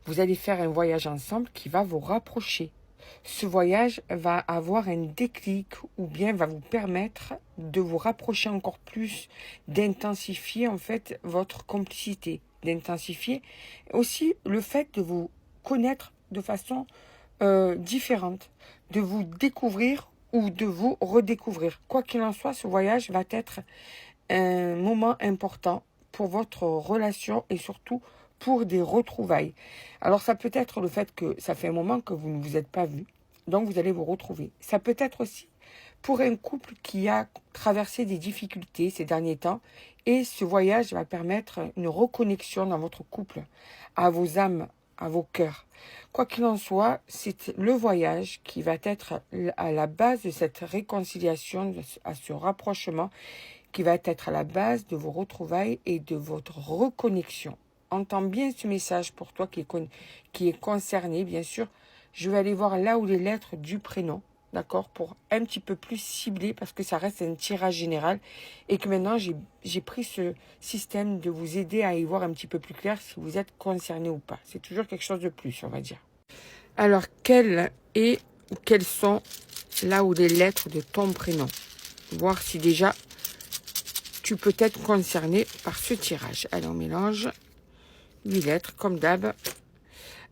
Vous allez faire un voyage ensemble qui va vous rapprocher. Ce voyage va avoir un déclic ou bien va vous permettre de vous rapprocher encore plus, d'intensifier en fait votre complicité, d'intensifier aussi le fait de vous connaître de façon différente, de vous découvrir ou de vous redécouvrir. Quoi qu'il en soit, ce voyage va être un moment important pour votre relation et surtout pour des retrouvailles. Alors ça peut être le fait que ça fait un moment que vous ne vous êtes pas vus, donc vous allez vous retrouver. Ça peut être aussi pour un couple qui a traversé des difficultés ces derniers temps et ce voyage va permettre une reconnexion dans votre couple, à vos âmes, à vos cœurs. Quoi qu'il en soit, c'est le voyage qui va être à la base de cette réconciliation, à ce rapprochement, qui va être à la base de vos retrouvailles et de votre reconnexion. Entends bien ce message pour toi qui est concerné, bien sûr. Je vais aller voir là où les lettres du prénom, d'accord, pour un petit peu plus cibler, parce que ça reste un tirage général, et que maintenant j'ai pris ce système de vous aider à y voir un petit peu plus clair si vous êtes concerné ou pas. C'est toujours quelque chose de plus, on va dire. Alors, quelles sont là où les lettres de ton prénom? Voir si déjà tu peux être concerné par ce tirage. Allez, on mélange 8 lettres, comme d'hab.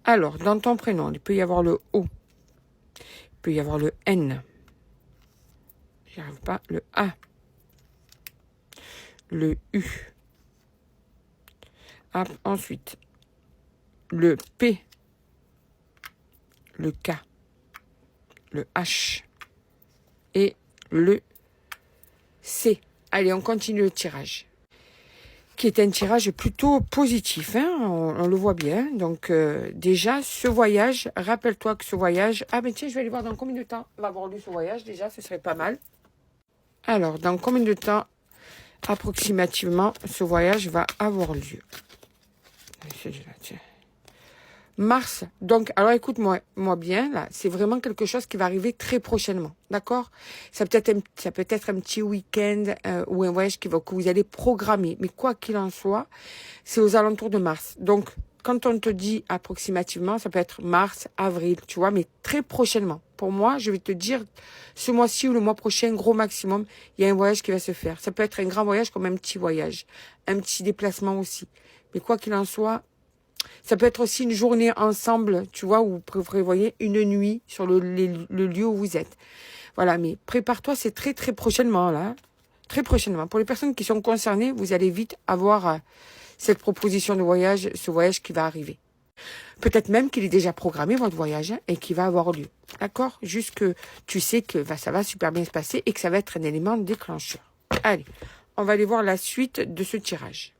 Alors, dans ton prénom, il peut y avoir le O. Il peut y avoir le N. J'y arrive pas. Le A. Le U. Ensuite, le P. Le K. Le H. Et le C. Allez, on continue le tirage. Qui est un tirage plutôt positif, hein, on le voit bien. Donc déjà, ce voyage, rappelle-toi que ce voyage... Ah ben tiens, je vais aller voir dans combien de temps va avoir lieu ce voyage, déjà, ce serait pas mal. Alors, dans combien de temps, approximativement, ce voyage va avoir lieu? Tiens. Mars, donc, alors écoute-moi bien, là, c'est vraiment quelque chose qui va arriver très prochainement, d'accord? Ça peut être un petit week-end ou un voyage que vous allez programmer, mais quoi qu'il en soit, c'est aux alentours de mars. Donc, quand on te dit approximativement, ça peut être mars, avril, tu vois, mais très prochainement. Pour moi, je vais te dire, ce mois-ci ou le mois prochain, gros maximum, il y a un voyage qui va se faire. Ça peut être un grand voyage comme un petit voyage, un petit déplacement aussi. Mais quoi qu'il en soit, ça peut être aussi une journée ensemble, tu vois, où vous prévoyez une nuit sur le lieu où vous êtes. Voilà, mais prépare-toi, c'est très très prochainement, là. Très prochainement. Pour les personnes qui sont concernées, vous allez vite avoir cette proposition de voyage, ce voyage qui va arriver. Peut-être même qu'il est déjà programmé, votre voyage, hein, et qui va avoir lieu. D'accord? Juste que tu sais que ça va super bien se passer et que ça va être un élément déclencheur. Allez, on va aller voir la suite de ce tirage.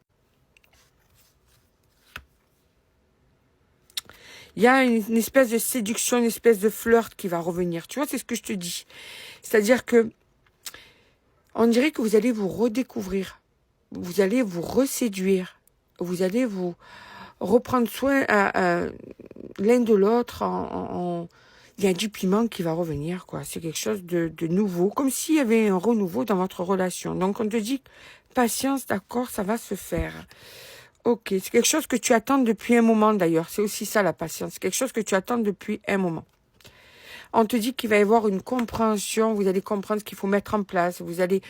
Il y a une espèce de séduction, une espèce de flirt qui va revenir. Tu vois, c'est ce que je te dis. C'est-à-dire que on dirait que vous allez vous redécouvrir. Vous allez vous reséduire. Vous allez vous reprendre soin l'un de l'autre. Il y a du piment qui va revenir, quoi. C'est quelque chose de nouveau. Comme s'il y avait un renouveau dans votre relation. Donc, on te dit, patience, d'accord, ça va se faire. Ok, c'est quelque chose que tu attends depuis un moment d'ailleurs. C'est aussi ça la patience. C'est quelque chose que tu attends depuis un moment. On te dit qu'il va y avoir une compréhension. Vous allez comprendre ce qu'il faut mettre en place. Vous allez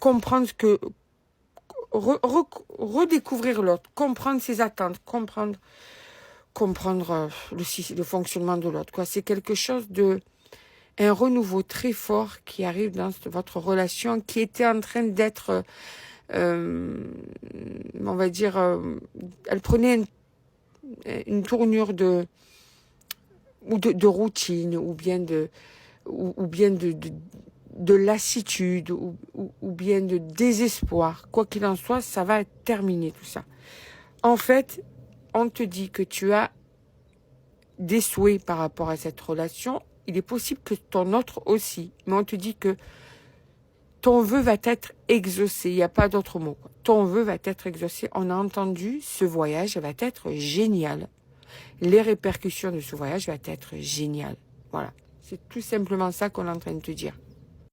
comprendre que... redécouvrir l'autre. Comprendre ses attentes. Comprendre le fonctionnement de l'autre. C'est quelque chose de... un renouveau très fort qui arrive dans votre relation qui était en train d'être... on va dire, elle prenait une tournure de routine ou bien de lassitude ou bien de désespoir. Quoi qu'il en soit, ça va être terminé tout ça. En fait, on te dit que tu as des souhaits par rapport à cette relation. Il est possible que ton autre aussi, mais on te dit que ton vœu va être exaucé. Il n'y a pas d'autre mot. Ton vœu va être exaucé. On a entendu, ce voyage va être génial. Les répercussions de ce voyage va être génial. Voilà. C'est tout simplement ça qu'on est en train de te dire.